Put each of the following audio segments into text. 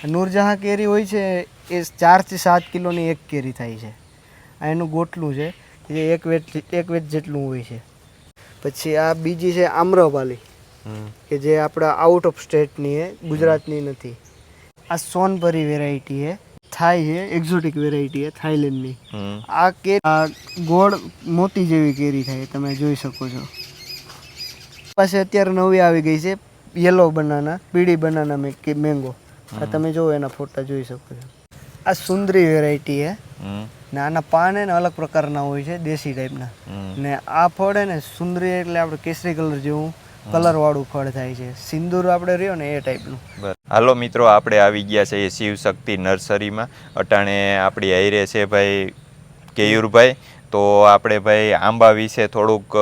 નૂરજહાં કેરી હોય છે એ 4 થી 7 કિલોની એક કેરી થાય છે. આ એનું ગોટલું છે જે એક વેચ જેટલું હોય છે. પછી આ બીજી છે આમ્રપાલી કે જે આપણા આઉટ ઓફ સ્ટેટની છે, ગુજરાતની નથી. આ સોનપરી વેરાયટી છે, થાઈ છે, એક્ઝોટિક વેરાયટી છે થાઈલેન્ડની. આ ગોળ મોતી જેવી કેરી થાય, તમે જોઈ શકો છો. પાસે અત્યારે નવી આવી ગઈ છે યલો બનાના, પીળી બનાના મેંગો. આ તમે જો એના ફોટા જોઈ શકો છો. આ સુંદરી વેરાયટી છે ને આના પાન ને અલગ પ્રકારના હોય છે, દેશી ટાઈપના. ને આ ફળ ને સુંદરી એટલે આપણે કેસરી કલર જેવું કલર વાળું ફળ થાય છે. સિંદૂર આપણે રહ્યો ને એ ટાઈપનું. હાલો મિત્રો, આપણે આવી ગયા છે શિવ શક્તિ નર્સરીમાં. અટાણે આપણી હાઈરે છે ભાઈ કેયુરભાઈ. તો આપણે ભાઈ આંબા વિશે થોડુંક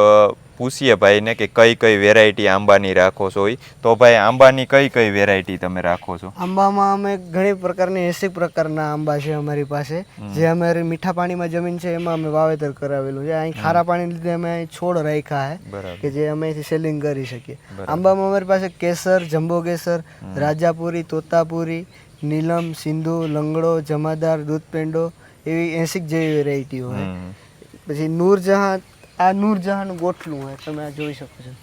પૂછીએ ભાઈને કે કઈ કઈ વેરાયટી આંબાની રાખો છો. તો ભાઈ આંબાની કઈ કઈ વેરાયટી તમે રાખો છો? આંબામાં અમે ઘણી પ્રકારની 80 પ્રકારના આંબા છે અમારી પાસે. જે અમારી મીઠા પાણીમાં જમીન છે એમાં અમે વાવેતર કરાવેલું છે. અહીં ખારા પાણી લીધે અમે છોડ રાખ્યા છે કે જે અમે સેલિંગ કરી શકીએ. આંબામાં અમારી પાસે કેસર, જમ્બો કેસર, રાજાપુરી, તોતાપુરી, નીલમ, સિંધુ, લંગડો, જમાદાર, દૂધપેંડો એવી 80 જેવી વેરાયટીઓ હોય. પછી નૂરજહાં, આ નૂરજહાંનું ગોઠલું હોય, તમે આ જોઈ શકો છો.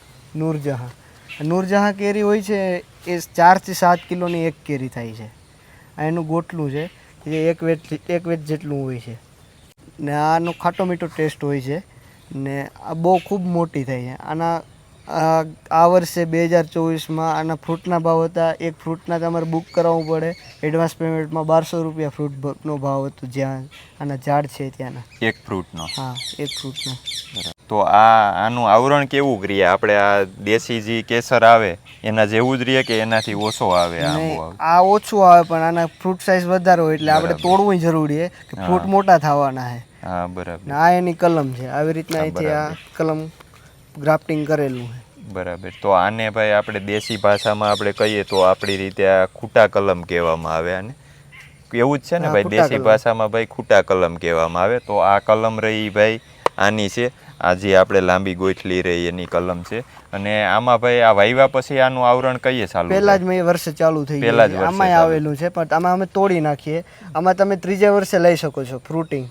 નૂરજહાં કેરી હોય છે એ 4 થી 7 કિલોની એક કેરી થાય છે. આ એનું ગોટલું છે જે એક વેચ જેટલું હોય છે. ને આનો ખાટો મીઠો ટેસ્ટ હોય છે. ને આ બહુ ખૂબ મોટી થાય છે. આ વર્ષે 2024માં આના ફ્રૂટના ભાવ હતા. એક ફ્રૂટના તમારે બુક કરાવવું પડે એડવાન્સ પેમેન્ટમાં. 1200 રૂપિયા ફ્રૂટનો ભાવ હતો જ્યાં આના ઝાડ છે ત્યાંના. એક ફ્રૂટનો? હા, એક ફ્રૂટનો. તો આનું આવરણ કેવું કરીએ આપણે? આ દેશી જે કેસર આવે એના જેવું જ રહીએ કે એનાથી ઓછો આવે? આ ઓછું આવે પણ આના ફ્રૂટ સાઇઝ વધારે હોય એટલે આપણે તોડવું જરૂરી છે કે ફ્રૂટ મોટા થવાના છે. હા, બરાબર. આ એની કલમ છે. આવી રીતના અહીંથી આ કલમ ગ્રાફ્ટિંગ કરેલું છે. બરાબર. તો આને ભાઈ આપણે દેશી ભાષામાં આપણે કહીએ તો આપણી રીતે આ ખૂટા કલમ કહેવામાં આવે. આને એવું જ છે ને ભાઈ? દેશી ભાષામાં ભાઈ ખૂટા કલમ કહેવામાં આવે. તો આ કલમ રહી ભાઈ આની છે. આ જે આપણે લાંબી ગોઠલી રહી એની કલમ છે. અને આમાં ભાઈ આ વાવ્યા પછી આનું આવરણ કહીએ ચાલુ? પહેલા જ મેં વર્ષે ચાલુ થઈ ગયું. આમાં આવેલું છે પણ આમાં અમે તોડી નાખીએ. આમાં તમે ત્રીજા વર્ષે લઈ શકો છો ફ્રૂટિંગ.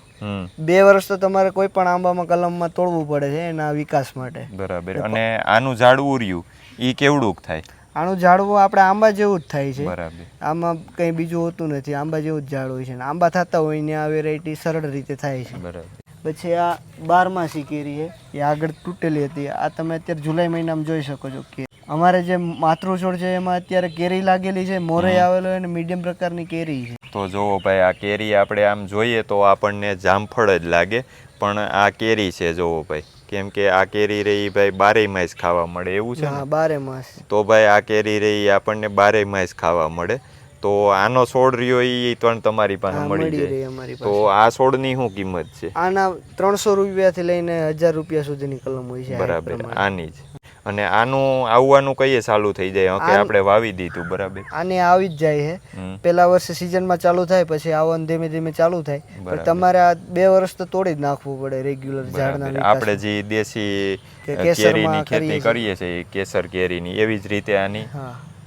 2 વર્ષ તો તમારે કોઈ પણ આંબામાં કલમમાં તોડવું પડે છે એના વિકાસ માટે. બરાબર. અને આનું ઝાડવું રહ્યું એ કેવડુંક થાય? આનું ઝાડવું આપણે આંબા જેવું જ થાય છે. બરાબર. આમાં કંઈ બીજું હોતું નથી. આંબા જેવું જ ઝાડ હોય છે. આંબા થતા હોય ને આ વેરાયટી સરળ રીતે થાય છે. બરાબર. પછી આ 12માસી કેરી છે, એ આગળ તૂટેલી હતી. આ તમે અત્યારે જુલાઈ મહિનામાં જોઈ શકો છો કે અમારે જે માતૃ છોડ છે એમાં અત્યારે કેરી લાગેલી છે, મોરે આવેલો અને મીડિયમ પ્રકારની કેરી છે. તો જોવો ભાઈ, આ કેરી આપણે આમ જોઈએ તો આપણને જામફળ જ લાગે પણ આ કેરી છે જોવો ભાઈ. કેમ કે આ કેરી રહી ભાઈ 12 માસ ખાવા મળે એવું છે? હા, 12 માસ. તો ભાઈ આ કેરી રહી આપણને 12 માસ ખાવા મળે. તો આનો છોડ રહ્યો એ પણ તમારી પાસે મળી જાય. તો આ છોડની શું કિંમત છે? આના 300 રૂપિયાથી લઈને 1000 રૂપિયા સુધીની કલમ હોય છે. બરાબર. આની જ. અને આનું આવવાનું કઈએ ચાલુ થઈ જાય કે આપણે વાવી દીધું? બરાબર. આને આવી જ જાય છે. પેલા વર્ષે સિઝનમાં ચાલુ થાય, પછી આવવાનું ધીમે ધીમે ચાલુ થાય. પણ તમારે આ 2 વર્ષ તો તોડી જ નાખવું પડે રેગ્યુલર ઝાડના. આપણે જે દેશી કેરીની ખેતી કરીએ છીએ કેસર કેરીની, એવી જ રીતે આની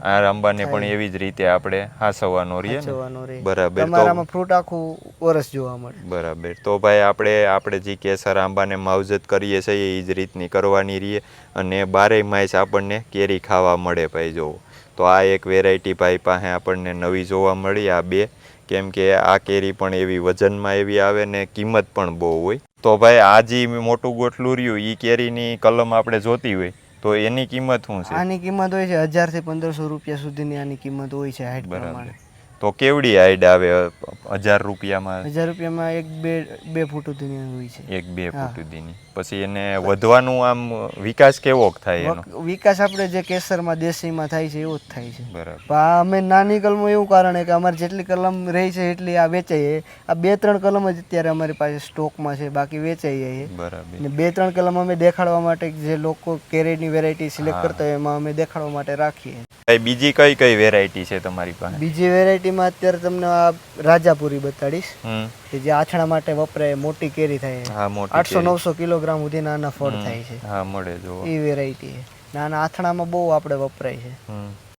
આ આંબાને પણ એવી જ રીતે આપણે હાસવાનો રહીએ ને? બરાબર. તમારામાં ફ્રૂટ આખું વર્ષ જોવા મળે. બરાબર. તો ભાઈ આપણે જે કેસર આંબાને માવજત કરીએ છીએ એ જ રીતની કરવાની રહીએ અને 12 માસ આપણને કેરી ખાવા મળે ભાઈ. જોવો તો આ એક વેરાયટી ભાઈ પાસે આપણને નવી જોવા મળી. આ 2 કેમ કે આ કેરી પણ એવી વજનમાં એવી આવે ને કિંમત પણ બહુ હોય. તો ભાઈ આ જે મોટું ગોઠલું રહ્યું એ કેરીની કલમ આપણે જોતી હોય તો એની કિંમત શું છે? આની કિંમત હોય છે 1000 થી 1500 રૂપિયા સુધીની આની કિંમત હોય છે હાઈટ પ્રમાણે. તો કેવડી હાઈટ આવે 1000 રૂપિયામાં? 1000 રૂપિયામાં 1-2 ફૂટ સુધીની હોય છે. 1-2 ફૂટ સુધીની. પછી એને વધવાનું આમ વિકાસ કેવો થાય એનો? વિકાસ આપણે જે કેસરમાં દેશીમાં થાય છે એવો જ થાય છે. બરાબર. અમે નાની કલમો એવું કારણ કે અમારે જેટલી કલમ રહી છે એટલી આ વેચાઈએ. આ 2-3 કલમ જ અત્યારે અમારી પાસે સ્ટોકમાં છે, બાકી વેચાઈ જાય. બરાબર. ને 2-3 કલમ અમે દેખાડવા માટે જે લોકો કેરીની વેરાયટી સિલેક્ટ કરતા હોય એમાં અમે દેખાડવા માટે રાખીએ. બીજી કઈ કઈ વેરાયટી છે તમારી પાસે? બીજી વેરાયટીમાં અત્યારે તમને આ રાજાપુરી બતાડીશ કે જે આછણા માટે વપરાય, મોટી કેરી થાય. 800-900 કિલોગ્રામ સુધી નાના ફળ થાય છે. હા, મળે. જો એ વેરાયટી છે. નાના આથણામાં બહુ આપણે વપરાય છે.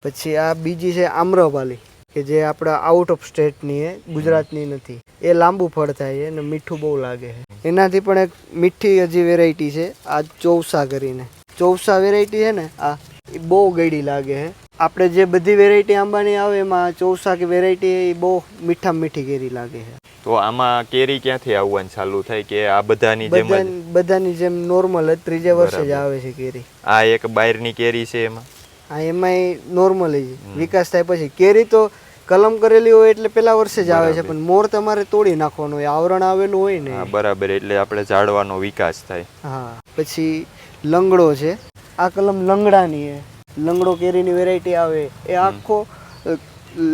પછી આ બીજી છે આમ્રપાલી કે જે આપણા આઉટ ઓફ સ્ટેટની છે, ગુજરાતની નથી. એ લાંબુ ફળ થાય છે અને મીઠું બહુ લાગે છે. એનાથી પણ એક મીઠી હજી વેરાયટી છે આ ચોવસા કરીને. ચોવસા વેરાયટી છે ને આ એ બહુ ગળી લાગે છે. આપણે જે બધી વેરાયટી આંબાની આવે એમાં ચોવસા કે વેરાયટી એ બહુ મીઠી કેરી લાગે છે. તો આમાં કેરી ક્યાંથી આવવાનું ચાલુ થાય કે આ બધાની જેમ જ? બધાની જેમ નોર્મલ જ ત્રીજે વર્ષે જ આવે છે કેરી. આ એક બહારની કેરી છે એમાં? હા, એમાંય નોર્મલ જ વિકાસ થાય પછી. કેરી તો કલમ કરેલી હોય એટલે પેલા વર્ષે જ આવે છે, પણ મોર તમારે તોડી નાખવાનો હોય, આવરણ આવેલું હોય ને. હા, બરાબર. એટલે આપણે ઝાડવાનો વિકાસ થાય. હા. પછી લંગડો છે. આ કલમ લંગડાની છે. લંગડો કેરીની વેરાયટી આવે એ આખો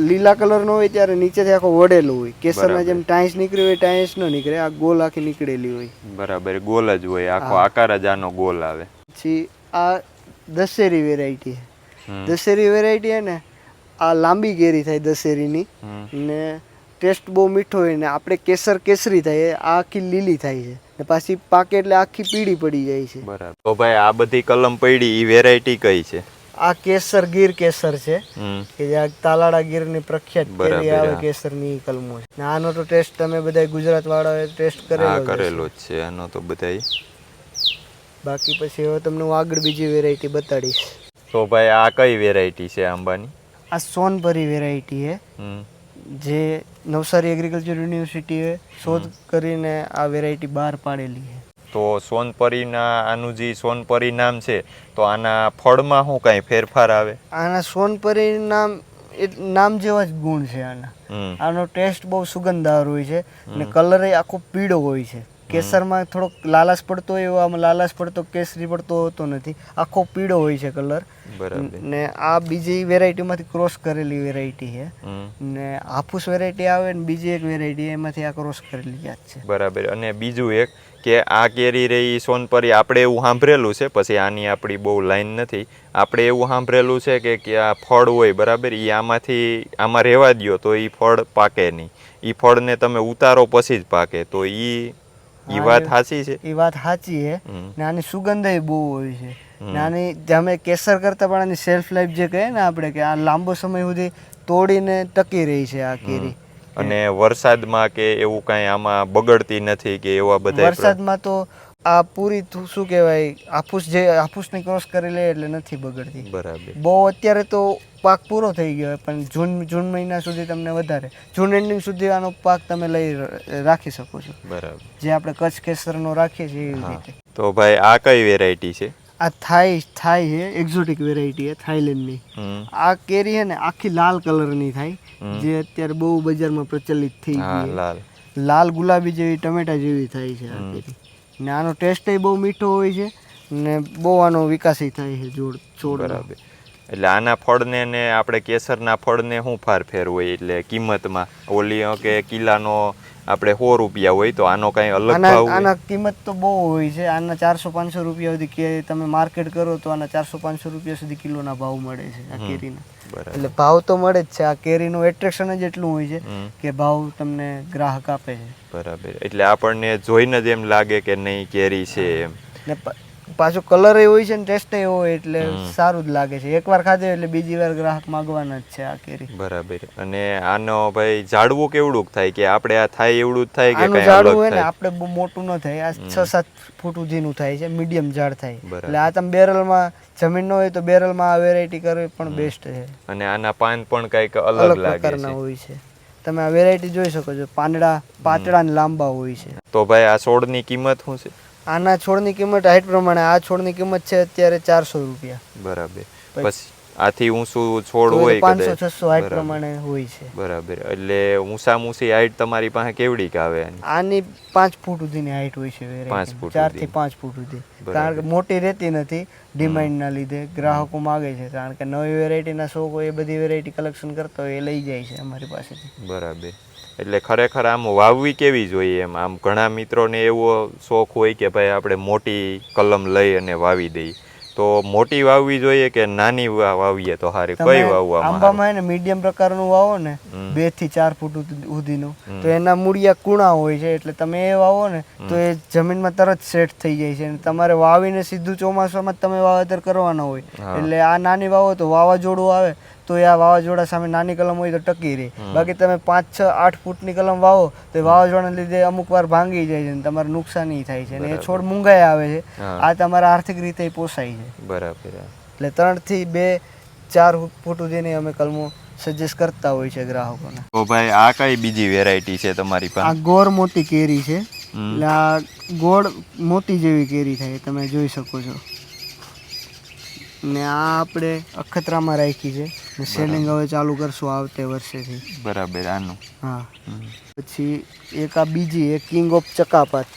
લીલા કલરનો હોય ત્યારે નીચેથી આખો વડેલો હોય. કેસરના જેમ ટાઈસ નીકળી હોય ટાઈસ ન નીકળે, આ ગોલ આખી નીકળેલી હોય. બરાબર, ગોલ જ હોય, આખો આકાર જ આનો ગોલ આવે. પછી આ દશેરી વેરાયટી છે. દશેરી વેરાયટી છે ને આ લાંબી કેરી થાય દશેરીની ને ટેસ્ટ બહુ મીઠો હોય ને આપણે કેસરી થાય. આ આખી લીલી થાય છે ને પાછી પાકે એટલે આખી પીળી પડી જાય છે. બરાબર. તો ભાઈ આ બધી કલમ પડી એ વેરાયટી કઈ છે? આ ગીર કેસર છે કે જે તાલાળા ગીરની પ્રખ્યાત કેરી આવે કેસરની કલમો છે. ને આનો તો ટેસ્ટ તમે બધા ગુજરાત વાળાએ ટેસ્ટ કરેલો જ છે આનો તો બધાય. બાકી પછી હવે તમને હું આગળ બીજી વેરાયટી બતાડીશ. તો ભાઈ આ કઈ વેરાયટી છે આંબાની? આ સોનપરી વેરાયટી છે જે નવસારી એગ્રીકલ્ચર યુનિવર્સિટીએ શોધ કરીને આ વેરાયટી બહાર પાડેલી છે. તો સોનપરીના આનું જે સોનપરી નામ છે તો આના ફળમાં શું કાંઈ ફેરફાર આવે? આના સોનપરી નામ જેવા જ ગુણ છે આના. આનો ટેસ્ટ બહુ સુગંધદાર હોય છે અને કલર એ આખો પીળો હોય છે. કેસરમાં થોડોક લાલાશ પડતો હોય એવો આમાં લાલાશ પડતો કેસરી પડતો હોતો નથી, આખો પીળો હોય છે કલર. ને આ બીજી વેરાયટીમાંથી ક્રોસ કરેલી વેરાયટી છે ને હાફૂસ વેરાયટી આવે ને બીજી એક વેરાયટી એમાંથી આ ક્રોસ કરેલી જાત છે. બરાબર. અને બીજું એક કે આ કેરી રહી સોનપરી, આપણે એવું સાંભળેલું છે, પછી આની આપણી બહુ લાઈન નથી, આપણે એવું સાંભળેલું છે કે આ ફળ હોય બરાબર, એ આમાં રહેવા દો તો એ ફળ પાકે નહીં, એ ફળને તમે ઉતારો પછી જ પાકે, તો એ વાત સાચી છે? એ વાત સાચી છે ને આની સુગંધ બહુ હોય છે ને આની અમે કેસર કરતા પણ આની સેલ્ફ લાઈફ જે કહે ને આપણે કે આ લાંબો સમય સુધી તોડીને ટકી રહી છે આ કેરી. અને વરસાદમાં કે એવું કાંઈ આમાં બગડતી નથી કે એવા બધા? વરસાદમાં તો આ પૂરી શું કહેવાય હાફૂસની ક્રોસ કરી લે એટલે નથી બગડતી. બરાબર. બહુ અત્યારે તો પાક પૂરો થઈ ગયો પણ જૂન મહિના સુધી તમને વધારે, જૂન એન્ડિંગ સુધી આનો પાક તમે રાખી શકો છો. બરાબર. જે આપણે કચ્છ કેસરનો રાખીએ છીએ એવી રીતે. તો ભાઈ આ કઈ વેરાયટી છે? આ થાઈ છે, એક્ઝોટિક વેરાયટી છે થાઈલેન્ડની. આ કેરી છે ને આખી લાલ કલરની થાય જે અત્યારે બહુ બજારમાં પ્રચલિત થઈ ગઈ. લાલ ગુલાબી જેવી ટમેટા જેવી થાય છે આ કેરી ને આનો ટેસ્ટ બહુ મીઠો હોય છે ને બહુ આનો વિકાસ થાય છે છોડ. બરાબર. એટલે આના ફળને ને આપણે કેસરના ફળને શું ફેર હોય એટલે કિંમતમાં? ઓલી કે કિલ્લાનો આપણે 100 રૂપિયા હોય તો આનો કઈ અલગ ભાવ? આના કિંમત તો બહુ હોય છે. આના 400-500 રૂપિયા સુધી કે તમે માર્કેટ કરો તો આના 400-500 રૂપિયા સુધી કિલોના ભાવ મળે છે આ કેરીના. એટલે ભાવ તો મળે જ છે. આ કેરીનું એટ્રેક્શન જ એટલું હોય છે કે ભાવ તમને ગ્રાહક આપે છે. બરાબર. એટલે આપણને જોઈને જ એમ લાગે કે નહીં કેરી છે એમ. ને પાછો કલર એ હોય છે ને ટેસ્ટ એ હોય એટલે સારું જ લાગે છે. એકવાર ખાધે એટલે બીજી વાર ગ્રાહક માંગવાના જ છે આ કેરી. બરાબર. અને આનો ભાઈ ઝાડવું કેવડું થાય કે આપણે આ થાય એવડું જ થાય કે આનું ઝાડવું હોય ને આપણે બહુ મોટું ન થાય, આ 6-7 ફૂટ સુધીનું થાય છે, મીડિયમ ઝાડ થાય. એટલે આ તમે બેરલમાં જમીન ન હોય તો બેરલમાં આ વેરાયટી કરવી પણ બેસ્ટ છે. અને આના પાન પણ કંઈક અલગ પ્રકારના હોય છે. તમે આ વેરાયટી જોઈ શકો છો, પાતળા ને લાંબા હોય છે. તો ભાઈ આ છોડની કિંમત શું છે? આના છોડની કિંમત હાઈટ પ્રમાણે આ છોડની કિંમત છે અત્યારે 400 રૂપિયા. બરાબર. પછી આથી ઊંચું છોડ હોય 500-600 હાઈટ પ્રમાણે હોય છે. બરાબર. એટલે ઊંચી હાઈટ તમારી પાસે કેવડી આવે? આની 5 ફૂટ સુધીની હાઈટ હોય છે વેરાયટી, 4 થી 5 ફૂટ સુધી. કારણ કે મોટી રહેતી નથી ડિમાન્ડના લીધે, ગ્રાહકો માગે છે કારણ કે નવી વેરાયટીના શોખ હોય એ બધી વેરાયટી કલેક્શન કરતા હોય એ લઈ જાય છે અમારી પાસેથી. બરાબર. એટલે ખરેખર આમ વાવવી કેવી જોઈએ એમ? આમ ઘણા મિત્રોને એવો શોખ હોય કે ભાઈ આપણે મોટી કલમ લઈ અને વાવી દઈએ, તો મોટી વાવવી જોઈએ કે નાની વાવીએ તો સારી? કઈ વાવવા? આંબામાં એને મીડિયમ પ્રકારનું વાવો ને 2 થી 4 ફૂટ સુધીનું, તો એના મૂળિયા કુણા હોય છે એટલે તમે એ વાવો ને તો એ જમીનમાં તરત સેટ થઈ જાય છે. તમારે વાવીને સીધું ચોમાસામાં તમે વાવેતર કરવાના હોય એટલે આ નાની વાવો તો વાવાઝોડું આવે તો એ આ વાવાઝોડા સામે નાની કલમ હોય તો ટકી રહે. બાકી તમે 5, 6, 8 ફૂટની કલમ વાવો તો એ વાવાઝોડાના લીધે અમુક વાર ભાંગી જાય છે અને તમારે નુકસાની થાય છે અને એ છોડ મૂંગાઈ આવે છે. આ તમારા આર્થિક રીતે પોસાય છે. બરાબર. એટલે 3 થી 2, 4 ફૂટ સુધીની અમે કલમો સજેસ્ટ કરતા હોય છે ગ્રાહકોને. તો ભાઈ આ કઈ બીજી વેરાયટી છે તમારી પાસે? આ ગોળ મોતી કેરી છે. એટલે આ ગોળ મોતી જેવી કેરી થાય તમે જોઈ શકો છો. ને આ આપણે અખતરામાં રાખી છે ને સેલિંગ હવે ચાલુ કરશું આવતે વર્ષેથી. બરાબર. આનું હા. પછી એક આ બીજી એક કિંગ ઓફ ચકાપાત.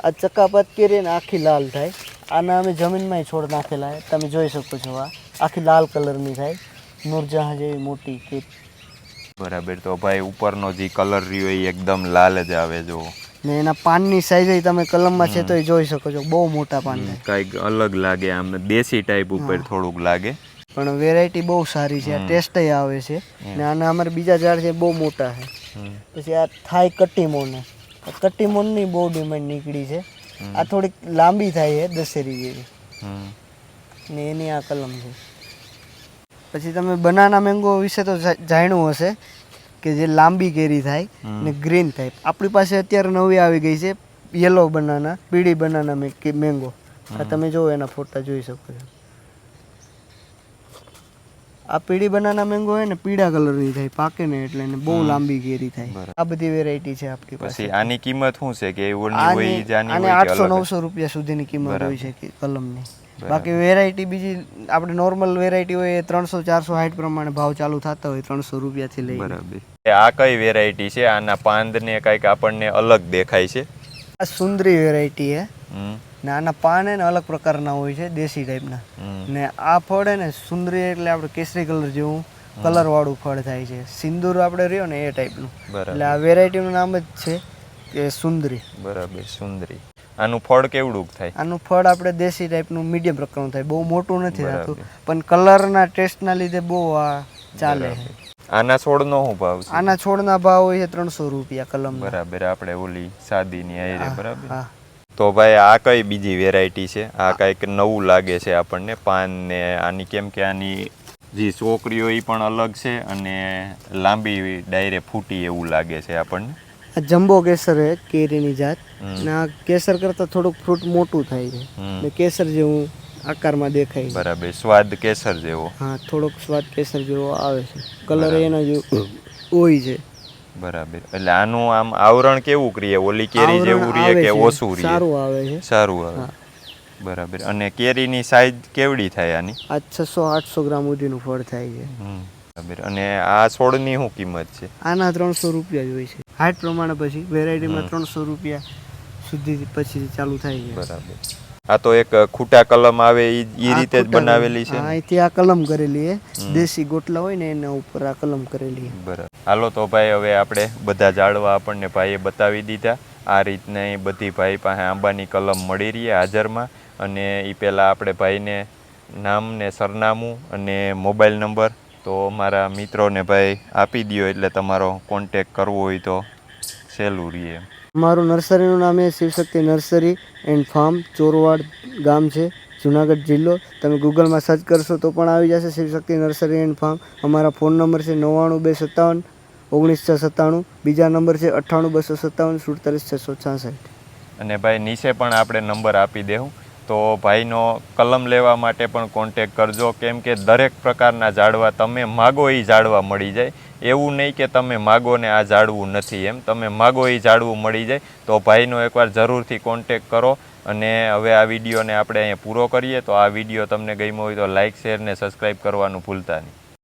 આ ચકાપાત કેરી ને આખી લાલ થાય. આના અમે જમીનમાં છોડ નાખેલા છે તમે જોઈ શકો છો. આ આખી લાલ કલરની થાય, નૂરજહાં જેવી મોટી કેરી. બરાબર. તો ભાઈ ઉપરનો જે કલર રહ્યો એ એકદમ લાલ જ આવે જો. ને એના પાનની સાઈઝ તમે કલમમાં છે તો એ જોઈ શકો છો, બહુ મોટા પાન છે. કઈક અલગ લાગે, આમ દેશી ટાઈપ ઉપર થોડુંક લાગે, પણ વેરાયટી બહુ સારી છે. ટેસ્ટ આવે છે ને આના અમારે બીજા ઝાડ છે બહુ મોટા છે. પછી આ થાઈ કટીમોન. કટીમોનની બહુ ડિમાન્ડ નીકળી છે. આ થોડીક લાંબી થાય છે દશેરી જેવી ને એની આ કલમ છે. પછી તમે બનાના મેંગો વિશે તો જાણ્યું હશે કે જે લાંબી કેરી થાય ને ગ્રીન થાય. આપણી પાસે અત્યારે નવી આવી ગઈ છે યલો બનાના, પીળી બનાના મેંગો. આ તમે જો એના ફોટા જોઈ શકો છો. આ પીળી બનાના મેંગો હોય ને પીળા કલરની થાય, પાકે ને એટલે એને બહુ લાંબી કેરી થાય. આ બધી વેરાયટી છે આપણી પાસે. પછી આની કિંમત શું છે કે આને 800-900 રૂપિયા સુધીની કિંમત હોય છે કે કલમની. બાકી વેરાયટી બીજી આપણે નોર્મલ વેરાયટી હોય એ 300-400 હાઈટ પ્રમાણે ભાવ ચાલુ થતા હોય 300 રૂપિયાથી લઈ. બરાબર. આ કઈ વેરાયટી છે? આના પાંદને કઈક આપણને અલગ દેખાય છે. આ સુંદરી વેરાયટી છે ને આના પાન ને અલગ પ્રકારના હોય છે, દેશી ટાઈપના. ને આ ફળ ને સુંદરી એટલે આપણે કેસરી કલર જેવું કલર વાળું ફળ થાય છે. સિંદૂર આપણે રહ્યો ને એ ટાઈપનું. એટલે આ વેરાયટીનું નામ જ છે કે સુંદરી. બરાબર. સુંદરી. આનું ફળ કેવડું થાય? આનું ફળ આપણે દેશી ટાઈપનું મીડિયમ પ્રકારનું થાય, બહુ મોટું નથી થતું, પણ કલરના ટેસ્ટના લીધે બહુ આ ચાલે. આના છોડનો શું ભાવ છે? આના છોડના ભાવ હોય છે 300 રૂપિયા કલમ. બરાબર. આપણે ઓલી સાદીની આયરે. બરાબર. તો ભાઈ આ કઈ બીજી વેરાયટી છે? આ કઈક નવું લાગે છે આપણને પાન ને આની, કેમ કે આની જે છોકરીઓ એ પણ અલગ છે અને લાંબી ડાયરે ફૂટી એવું લાગે છે આપણને. આ જમ્બો કેસર છે કેરીની જાત ને આ કેસર કરતા થોડુંક ફ્રૂટ મોટું થાય છે ને કેસર જેવું આકારમાં દેખાય. બરાબર. સ્વાદ કેસર જેવો. હા, થોડોક સ્વાદ કેસર જેવો આવે છે. કલર એના જેવો હોય છે. બરાબર. એટલે આનું આમ આવરણ કેવું કરીએ? ઓલી કેરી જેવું રીએ કે ઓછું રીએ? સારું આવે છે. સારું આવે. બરાબર. અને કેરીની સાઈઝ કેવડી થાય આની? આ 600-800 ગ્રામ સુધીનું ફળ થાય છે. બરાબર. અને આ છોડની શું કિંમત છે? આના 300 રૂપિયા જ હોય છે. હાઈટ પ્રમાણે પછી વેરાયટીમાં 300 રૂપિયા સુધી પછી ચાલુ થાય છે. બરાબર. આ તો એક ખૂટા કલમ આવે એ રીતે જ બનાવેલી છે. હા, અહીંથી આ કલમ કરેલી છે. દેશી ગોટલા હોય ને એના ઉપર આ કલમ કરેલી છે. બરાબર. હાલો તો ભાઈ હવે આપણે બધા ઝાડવા આપણને ભાઈએ બતાવી દીધા. આ રીતના બધી ભાઈ પાસે આંબાની કલમ મળી રહી હાજરમાં. અને એ પહેલાં આપણે ભાઈને નામ ને સરનામું અને મોબાઈલ નંબર તો મારા મિત્રોને ભાઈ આપી દો, એટલે તમારો કોન્ટેક કરવો હોય તો સહેલું રહીએ. મારું નર્સરીનું નામ છે Shivshakti nursery and farm, Chorwad ગામ છે, જુનાગઢ જિલ્લો. તમે ગૂગલમાં સર્ચ કરશો તો પણ આવી જશે શિવશક્તિ નર્સરી એન્ડ ફાર્મ. અમારા ફોન નંબર છે 99257 19697. બીજા નંબર છે 98257 47666. અને ભાઈ નીચે પણ આપણે નંબર આપી દેવું તો ભાઈનો કલમ લેવા માટે પણ કોન્ટેક કરજો. કેમ કે દરેક પ્રકારના ઝાડવા તમે માગો એ ઝાડવા મળી જાય. એવું નહીં કે તમે માગો ને આ ઝાડવું નથી, એમ તમે માગો એ ઝાડવું મળી જાય. તો ભાઈનો એકવાર જરૂરથી કોન્ટેક કરો. અને હવે આ વિડીયોને આપણે અહીંયા પૂરો કરીએ. તો આ વિડીયો તમને ગમ્યો હોય તો લાઇક, શેર ને સબસ્ક્રાઈબ કરવાનું ભૂલતા નહીં.